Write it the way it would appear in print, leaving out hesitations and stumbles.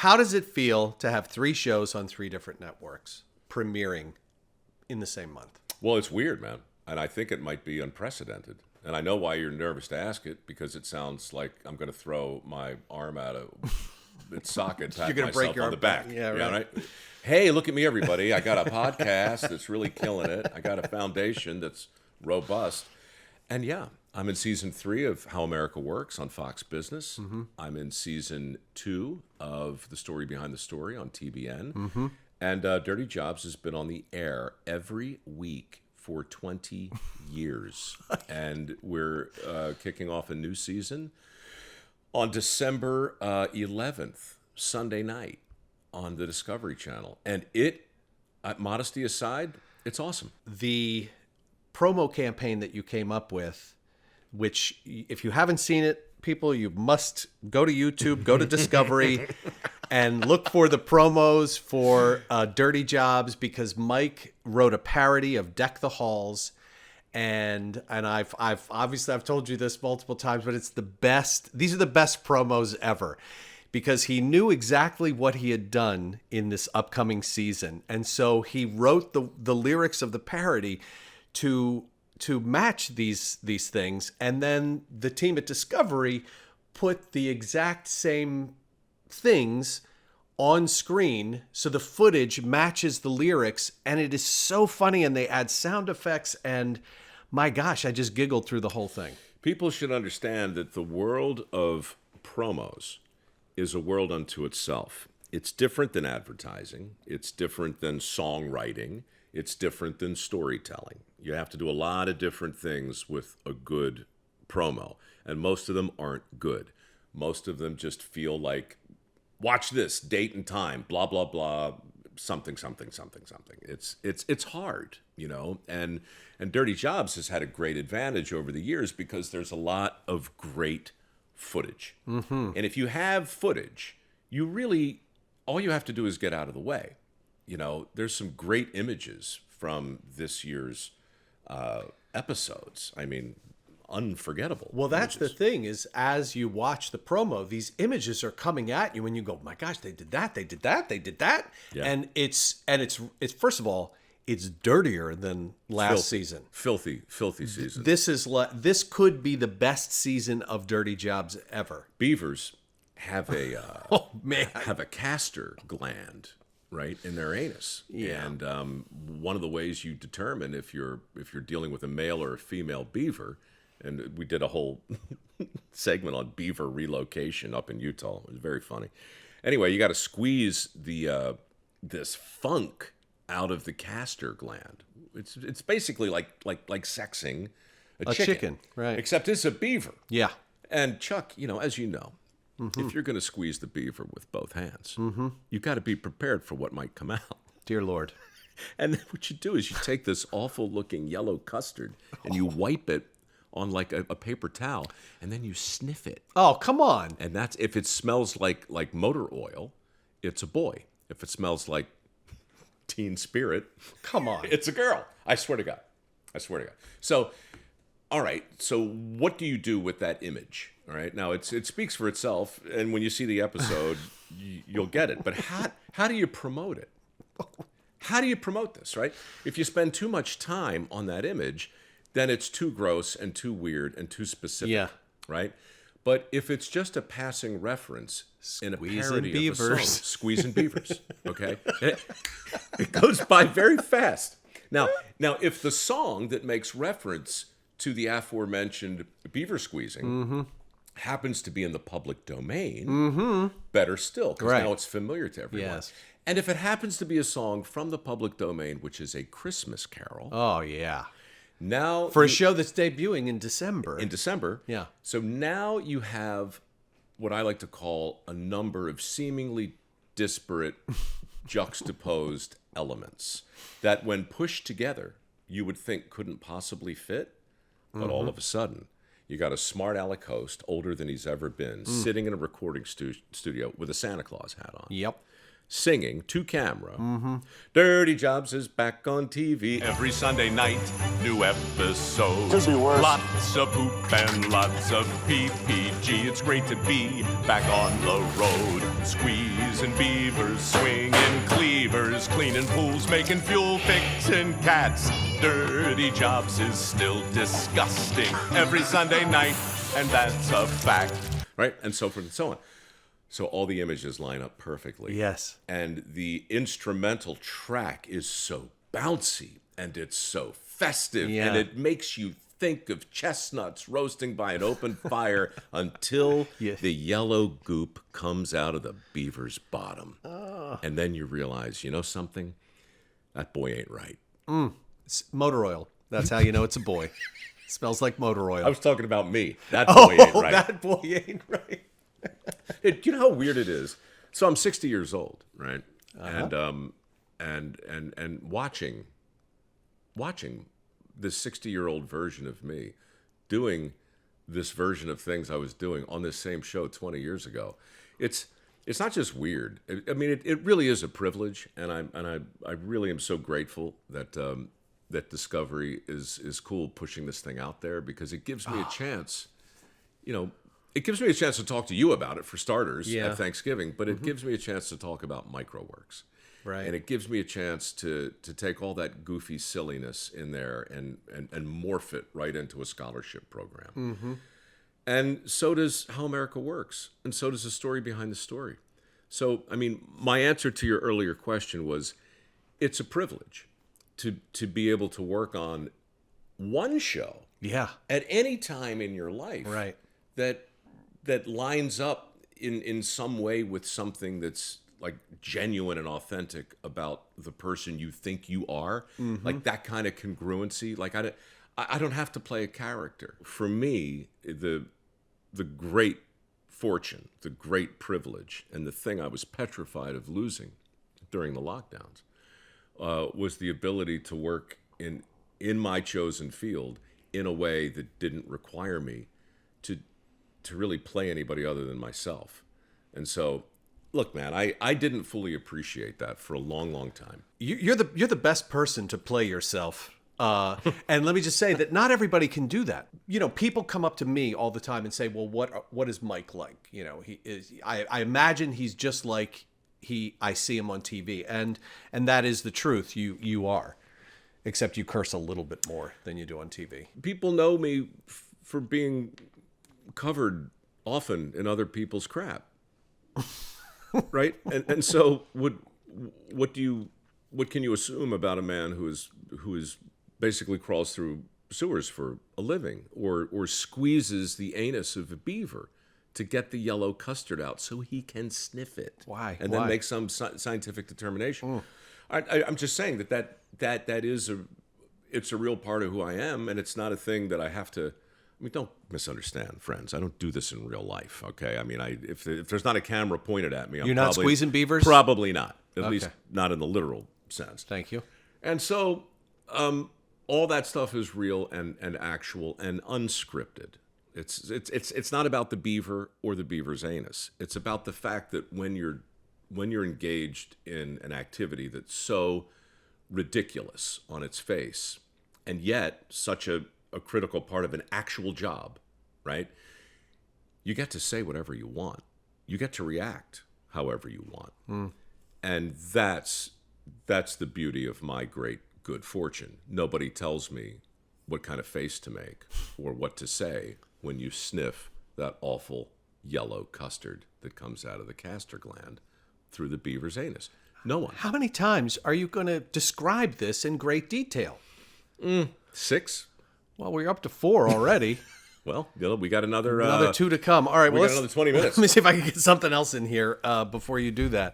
How does it feel to have 3 shows on 3 different networks premiering in the same month? Well, it's weird, man. And I think it might be unprecedented. And I know why you're nervous to ask it, because it sounds like I'm going to throw my arm out of its socket, pat You're going to break your myself on the back. Yeah, right. Hey, look at me, everybody. I got a podcast that's really killing it. I got a foundation that's robust. And yeah, I'm in season 3 of How America Works on Fox Business. Mm-hmm. I'm in season 2 of The Story Behind the Story on TBN. Mm-hmm. And Dirty Jobs has been on the air every week for 20 years. And we're kicking off a new season on December 11th, Sunday night, on the Discovery Channel. And it, modesty aside, it's awesome. The promo campaign that you came up with, which if you haven't seen it, people, you must go to YouTube, go to Discovery, and look for the promos for Dirty Jobs, because Mike wrote a parody of Deck the Halls, and I've obviously told you this multiple times, but it's the best. These are the best promos ever, because he knew exactly what he had done in this upcoming season, and so he wrote the lyrics of the parody to match these things, and then the team at Discovery put the exact same things on screen so the footage matches the lyrics, and it is so funny, and they add sound effects, and my gosh, I just giggled through the whole thing. People should understand that the world of promos is a world unto itself. It's different than advertising. It's different than songwriting. It's different than storytelling. You have to do a lot of different things with a good promo, and most of them aren't good. Most of them just feel like, watch this, date and time, blah, blah, blah, something, something, something, something. It's hard, you know, and Dirty Jobs has had a great advantage over the years because there's a lot of great footage. Mm-hmm. And if you have footage, you really, all you have to do is get out of the way. You know, there's some great images from this year's episodes. I mean, unforgettable. Well, that's the thing, is as you watch the promo, these images are coming at you and you go, my gosh, they did that, they did that, they did that. Yeah. And it's first of all, it's dirtier than last season. Filthy season. This could be the best season of Dirty Jobs ever. Beavers have a have a castor gland right in their anus. Yeah. And one of the ways you determine if you're dealing with a male or a female beaver, and we did a whole segment on beaver relocation up in Utah. It was very funny. Anyway, you got to squeeze the this funk out of the castor gland. It's basically like sexing a chicken, right? Except it's a beaver. Yeah. And Chuck, you know, as you know, mm-hmm. if you're going to squeeze the beaver with both hands, mm-hmm. you got to be prepared for what might come out. Dear Lord. And then what you do is you take this awful looking yellow custard and you wipe it on like a paper towel, and then you sniff it. Oh, come on. And that's, if it smells like motor oil, it's a boy. If it smells like Teen Spirit, come on, it's a girl. I swear to God. So, all right. So what do you do with that image? All right. Now it speaks for itself, and when you see the episode, you'll get it. But how do you promote it? How do you promote this? Right? If you spend too much time on that image, then it's too gross and too weird and too specific. Yeah. Right? But if it's just a passing reference in a parody of a song, squeezing beavers, okay? It goes by very fast. Now, if the song that makes reference to the aforementioned beaver squeezing mm-hmm. happens to be in the public domain, mm-hmm. better still, because now it's familiar to everyone. Yes. And if it happens to be a song from the public domain, which is a Christmas carol. Oh, yeah. Now, for a show that's debuting in December. Yeah. So now you have what I like to call a number of seemingly disparate, juxtaposed elements that, when pushed together, you would think couldn't possibly fit. But mm-hmm. all of a sudden, you got a smart aleck host, older than he's ever been, sitting in a recording studio with a Santa Claus hat on. Yep. singing to camera. Dirty Jobs is back on TV every Sunday night. New episodes. Could be worse. Lots of poop and lots of PPG. It's great to be back on the road. Squeezing beavers, swinging cleavers, cleaning pools, making fuel, fixing cats. Dirty Jobs is still disgusting every Sunday night, and that's a fact. Right? And so forth and so on. So all the images line up perfectly. Yes. And the instrumental track is so bouncy and it's so festive. Yeah. And it makes you think of chestnuts roasting by an open fire until the yellow goop comes out of the beaver's bottom. And then you realize, you know something? That boy ain't right. It's motor oil. That's how you know it's a boy. Smells like motor oil. I was talking about me. That boy ain't right. That boy ain't right. You know how weird it is? So I'm 60 years old, right? And watching this 60-year-old version of me doing this version of things I was doing on this same show 20 years ago. It's not just weird. I mean, it really is a privilege, and I really am so grateful that that Discovery is cool pushing this thing out there, because it gives me a chance, it gives me a chance to talk to you about it, for starters, at Thanksgiving, but it gives me a chance to talk about microworks. Right. And it gives me a chance to take all that goofy silliness in there and morph it right into a scholarship program. And so does How America Works, and so does the story behind the story. So, I mean, my answer to your earlier question was, it's a privilege to be able to work on one show at any time in your life, Right. that lines up in some way with something that's like genuine and authentic about the person you think you are, like that kind of congruency. Like I don't have to play a character. For me, the great fortune, the great privilege, and the thing I was petrified of losing during the lockdowns was the ability to work in my chosen field in a way that didn't require me to really play anybody other than myself. And so, look, man, I didn't fully appreciate that for a long, long time. You're the best person to play yourself. And let me just say that not everybody can do that. People come up to me all the time and say, "Well, what is Mike like?" He is. I imagine he's just like I see him on TV, and that is the truth. You are, except you curse a little bit more than you do on TV. People know me for being covered often in other people's crap, right? And so what can you assume about a man who is basically crawls through sewers for a living, or squeezes the anus of a beaver to get the yellow custard out so he can sniff it? Why? And then make some scientific determination. I'm just saying that is it's a real part of who I am, and it's not a thing that I have to. I mean, don't misunderstand, friends. I don't do this in real life, okay? I mean, if there's not a camera pointed at me, You're not squeezing beavers? Probably not. At least not in the literal sense. Thank you. And so all that stuff is real and actual and unscripted. It's not about the beaver or the beaver's anus. It's about the fact that when you're engaged in an activity that's so ridiculous on its face, and yet such a critical part of an actual job, right? You get to say whatever you want. You get to react however you want. And that's the beauty of my great good fortune. Nobody tells me what kind of face to make or what to say when you sniff that awful yellow custard that comes out of the castor gland through the beaver's anus. No one. How many times are you going to describe this in great detail? 6. Well, we're up to 4 already. Well, we got another 2 to come. All right, we got another 20 minutes. Let me see if I can get something else in here before you do that.